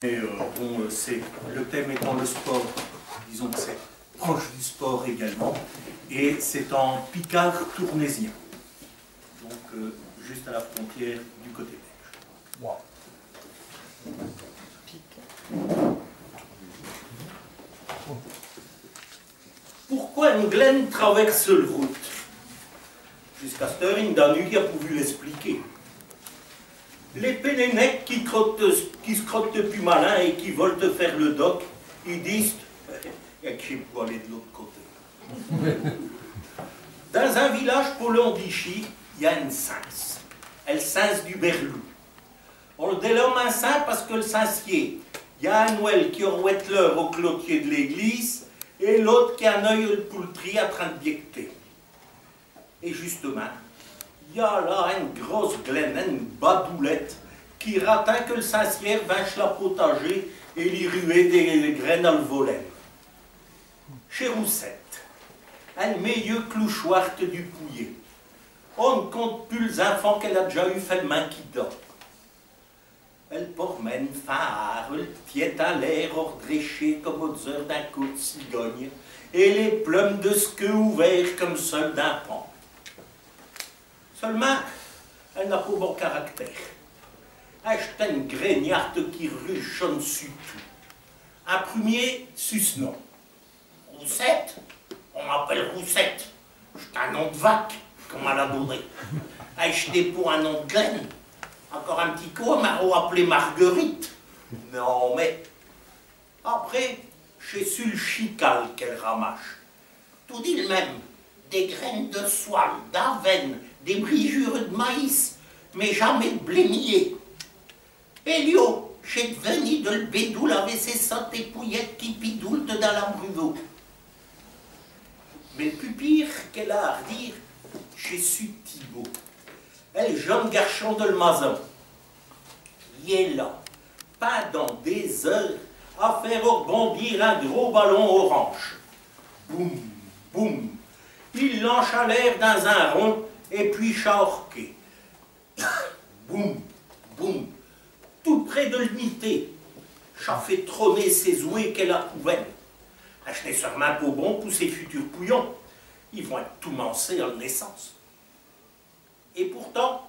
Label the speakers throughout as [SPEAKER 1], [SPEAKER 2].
[SPEAKER 1] Le thème étant le sport, disons que c'est proche du sport également, et c'est en picard tournésien, donc juste à la frontière du côté belge.
[SPEAKER 2] Wow.
[SPEAKER 1] Pourquoi une glaine traverse le route? Jusqu'à cette heure, il n'a qui a pu l'expliquer. Les pénénecs qui se crottent depuis malin et qui veulent te faire le doc, ils disent « et que j'ai pu aller de l'autre côté ». Dans un village polon d'Ichy, il y a une cince. Elle cince du berlou. On le dénomme un saint parce que le cincier, il y a un Noël qui rouette l'heure au clotier de l'église et l'autre qui a un œil le poultry en train de biecter. Et justement, il y a là une grosse glaine, une badoulette, qui ratin que le cincière vache la potager et lui ruer des graines à le volet. Chez Roussette, un meilleur clouchoir du pouillet. On ne compte plus les enfants qu'elle a déjà eu fait main qui dort. Elle promène phare, elle tiète à l'air ordréché comme aux heures d'un coup de cigogne, et les plumes de ce que ouvert comme seul d'un pan. Seulement, elle n'a pas bon caractère. Acheter une grégnarde qui ruchonne sur tout. Un premier susnom. Roussette? On m'appelle Roussette. C'est un nom de vaque, comme elle adorait. Acheter pour un nom de glaine. Encore un petit coup, m'a appelé Marguerite. Non, mais... Après, c'est sur le chical qu'elle ramache. Tout dit le même. Des graines de soie, d'avenne, des brijures de maïs, mais jamais de blémier. Elio, j'ai devenu de le bédoule avec ses santes épouillettes qui pidoulent dans la brûleau. Mais le plus pire qu'elle a à redire, j'ai su Thibaut. Elle, jeune garçon de le mazon. Il est là, pas dans des heures, à faire rebondir un gros ballon orange. Boum, boum. Il lance à l'air dans un rond et puis charqué. Boum, boum. Tout près de l'unité. Ça fait trôner ses ouées qu'elle a couvertes. Acheter sûrement pour bon pour ses futurs pouillons. Ils vont être tout mancés en naissance. Et pourtant,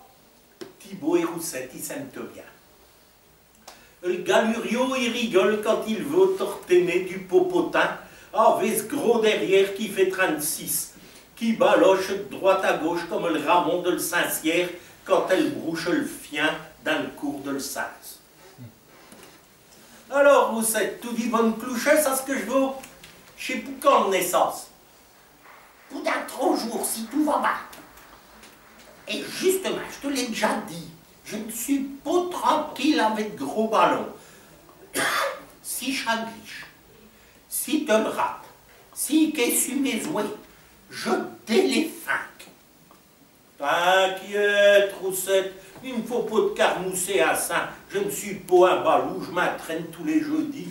[SPEAKER 1] Thibaut et Roussette, ils s'aiment bien. Le galurio, il rigole quand il veut torténer du popotin avec ce gros derrière qui fait 36, qui baloche de droite à gauche comme le ramon de le Saint-Cyr quand elle brouche le fien dans le cours de le Sens. Alors, Roussette, tout dit bonne clouchet, c'est ce que je veux. Je sais plus quand de naissance. Pour dans 3 jours, si tout va bien. Et justement, je te l'ai déjà dit, je ne suis pas tranquille avec gros ballons. Si je glisse, si tu me rates, si qu'est sur mes ouées, je déléfinque. T'inquiète, Roussette, il ne faut pas te carmousser à ça. Je ne suis pas un balou, je m'entraîne tous les jeudis.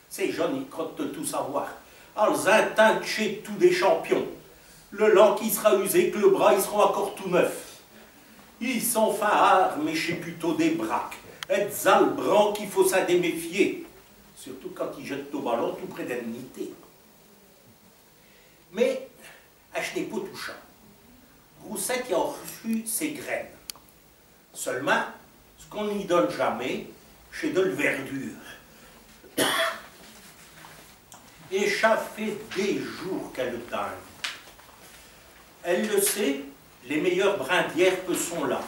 [SPEAKER 1] Ces jeunes, ils crottent de tout savoir. Ils intentent chez tous des champions. Le lent qui sera usé que le bras, ils seront encore tout neufs. Ils sont fards, mais chez plutôt des braques. Et des albrancs qu'il faut s'en déméfier. Surtout quand ils jettent au ballon tout près d'indemnité. Mais, achetez pas touchant. Roussette y a reçu ses graines. Seulement, ce qu'on n'y donne jamais, c'est de la verdure. Et ça fait des jours qu'elle le dingue. Elle le sait, les meilleurs brins d'herbe sont là,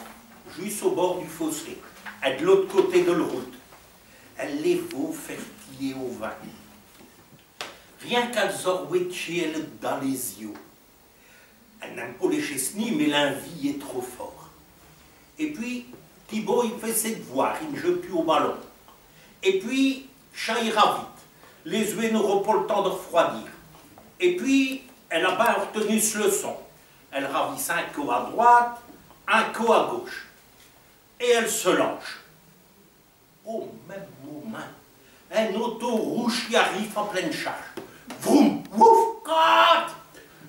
[SPEAKER 1] juste au bord du fossé, à de l'autre côté de la route. Elle les vaut fertiller au vin. Rien qu'elles auraient elle dans les yeux. Elle n'aime pas les chesnies, mais l'envie est trop fort. Et puis, Thibaut, il fait ses devoirs, il ne joue plus au ballon. Et puis, ça ira vite. Les œufs n'auront pas le temps de refroidir. Et puis, elle n'a pas retenu ce leçon. Elle ravisse un coup à droite, un coup à gauche. Et elle se lance. Au même moment, un auto rouge qui arrive en pleine charge. Vroom, wouf, crac!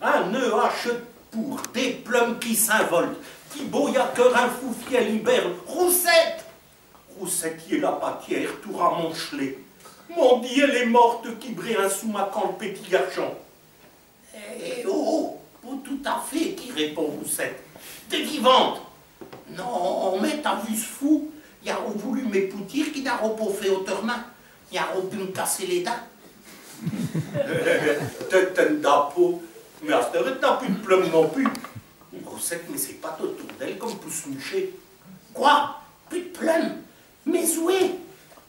[SPEAKER 1] Un nœud hache pour des plumes qui s'involent. Thibaut, y a cœur un foufi, elle libère. Roussette! Roussette y est la pâtière, tout ramoncelé. Mon Dieu, elle est morte qui brille un sous ma camp, le petit garçon. Eh oh, pas tout à fait, qui répond Roussette. T'es vivante. Non, mais t'as vu ce fou? Il a voulu m'époutir qui n'a pas fait autrement. Il a pu me casser les dents. T'es un dapo. Mais à cette heure, t'as plus de plume non plus. Roussette, mais c'est pas autour d'elle comme pousse moucher. Quoi? Plus de plume? Mais oui,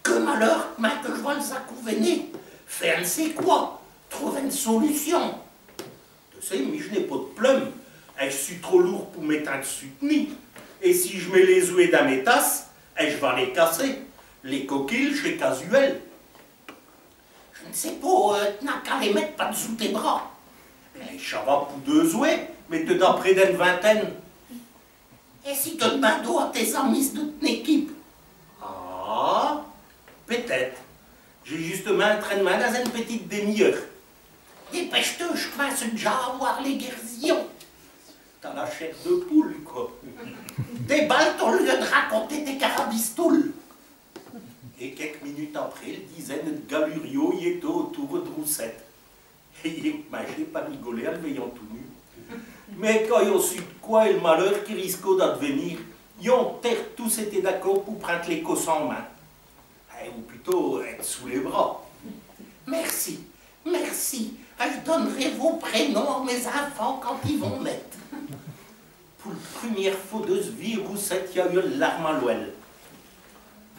[SPEAKER 1] que malheur, mais que je vois le sac ou véné. Fais un c'est quoi? Trouve une solution. Tu sais, mais je n'ai pas de plume. Je suis trop lourd pour mettre un dessus de nid. Et si je mets les ouées dans mes tasses, je vais les casser. Les coquilles, c'est casuel. Je ne sais pas, tu n'as qu'à les mettre pas dessous tes bras. Ça va pour 2 ouées, mais tu as près d'une vingtaine. Et si tu demandes à tes amis de ton équipe? Ah, peut-être. J'ai justement un train de main dans une petite demi-heure. Dépêche-toi, je commence déjà à avoir les guérisons. T'as la chair de poule, quoi. Déballe ton lieu de raconter tes carabistoules. Et quelques minutes après, une dizaine de galurios y étaient autour de Roussette. Et ils n'ont pas rigolé en le voyant tout nu. Mais quand ils ont su de quoi est le malheur qui risquait d'advenir, ils ont tous été d'accord pour prendre les cosses en main. Ou plutôt être sous les bras. Merci, merci. Je donnerai vos prénoms à mes enfants quand ils vont naître. Pour la première fois de ce vie, Roussette y a eu une larme à l'ouel.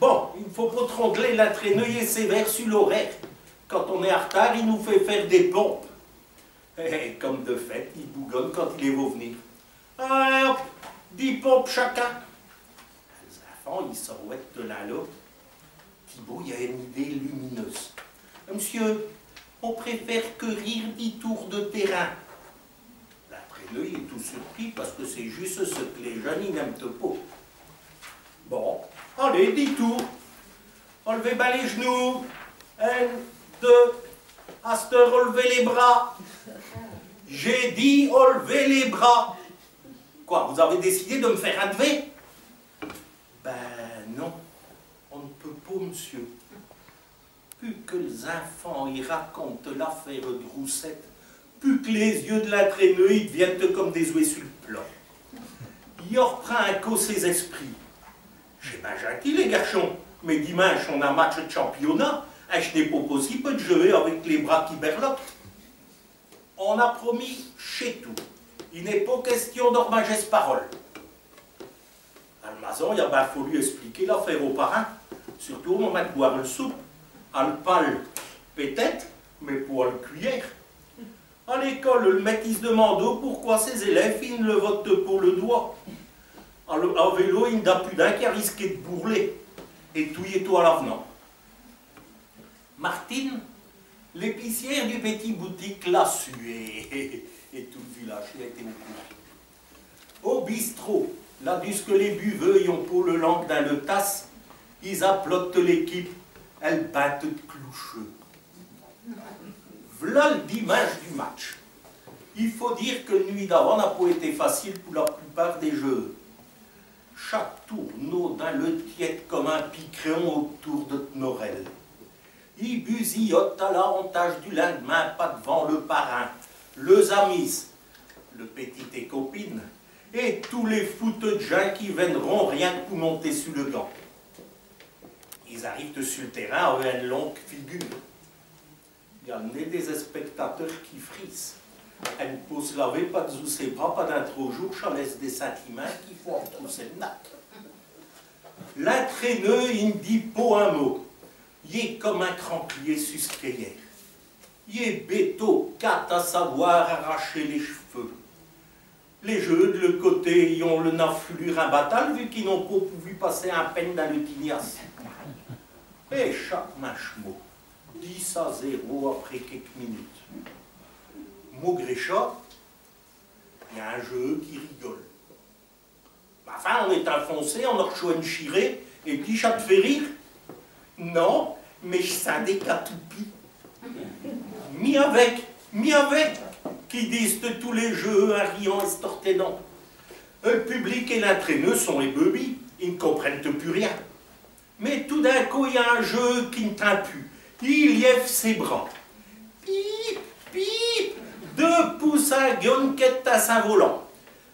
[SPEAKER 1] Bon, il ne faut pas trongler l'entraîneur sévère sur l'horaire. Quand on est en retard, il nous fait faire des pompes. Et comme de fait, il bougonne quand il est venir. Allez hop, 10 pompes chacun. Les enfants, ils s'enrouettent de l'un à l'autre. Thibault, il y a une idée lumineuse. Monsieur, on préfère que rire 10 tours de terrain. L'entraîneur est tout surpris parce que c'est juste ce que les jeunes ils n'aiment pas. Bon, allez, 10 tours. Enlevez bien les genoux. 1, 2, à cette heure, relevez les bras. J'ai dit relevez les bras. Quoi, vous avez décidé de me faire adver? Ben non, on ne peut pas, monsieur. Plus que les enfants y racontent l'affaire de Roussette, plus que les yeux de l'entraîneur ils deviennent comme des ouées sur le plan. Il reprend un coup ses esprits. C'est bien gentil les garçons, mais dimanche on a un match de championnat. Et ce n'est pas possible de jouer avec les bras qui berlotent. On a promis chez tout. Il n'est pas question d'ormagesse parole. À la maison, il a bien fallu expliquer l'affaire aux parents, surtout au moment de boire le soupe. À le pal, peut-être, mais pas à le cuillère. À l'école, le maître il se demande pourquoi ses élèves ils ne le votent pour le doigt. À vélo, il n'y a plus d'un qui a risqué de bourler. Et tout y est tout à l'avenant. Martine, l'épicière du petit boutique l'a su et tout le village a été au courant. Au bistrot, là d'où que les buveux y ont pour le langue dans le tasse, ils applaudent l'équipe, elle battent de cloucheux. V'là le dimanche du match. Il faut dire que la nuit d'avant n'a pas été facile pour la plupart des jeux. Chaque tourneau dans le tiède comme un picréon autour de Norel. Il busillote à l'avantage du lendemain, pas devant le parrain, le amis, le petit et copine, et tous les fouteux de gens qui viendront rien que pour monter sur le gant. Ils arrivent sur le terrain avec une longue figure. Il y en a des spectateurs qui frissent. Elle ne peut se laver pas sous ses bras, pas d'un trop jour, ça laisse des sentiments qui font retrousser le nac. L'entraîneur, il ne dit pas un mot. Il est comme un cramplier suscrière. Il est béto, qu'à à savoir arracher les cheveux. Les jeux de le côté, ils ont le naflure imbattable vu qu'ils n'ont pas pu passer un peine dans le tignasse. Et chaque match mot, 10-0 après quelques minutes. Maugréchat, il y a un jeu qui rigole. Enfin, on est enfoncé, on a reçu une chirée, et puis ça te fait rire? Non, mais je sens des catoupis. Mis avec, qui disent de tous les jeux, un riant et storténant. Le public et l'entraîneur sont ébebis, ils ne comprennent plus rien. Mais tout d'un coup, il y a un jeu qui ne tient plus. Il lève ses bras. Pip, pip. 2 poussins guionquettent à Saint-Volant.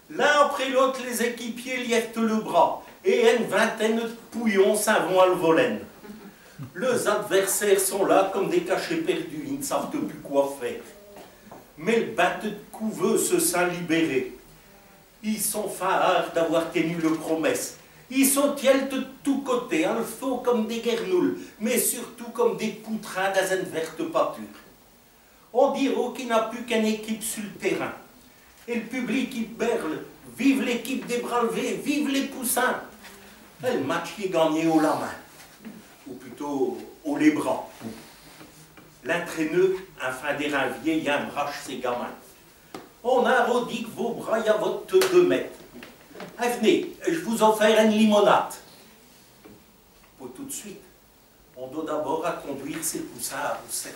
[SPEAKER 1] L'un après l'autre, les équipiers lièvent le bras. Et une vingtaine de pouillons s'en vont à le volen. Les adversaires sont là comme des cachets perdus. Ils ne savent plus quoi faire. Mais le batteur de couveux se sent libéré. Ils sont fards d'avoir tenu le promesse. Ils sont de tous côtés, en faux comme des guernoules, mais surtout comme des poutrins dans une verte pâture. On dirait qu'il n'a plus qu'une équipe sur le terrain. Et le public qui berle, vive l'équipe des bras levés, vive les poussins. Et le match qui est gagné haut la main, ou plutôt haut les bras. L'entraîneur, enfin des reins vieilles, embrache ses gamins. On a redit que vos bras y a votre 2 mètres. Venez, je vous offre une limonade. Pour tout de suite, on doit d'abord à conduire ces poussins à roussette.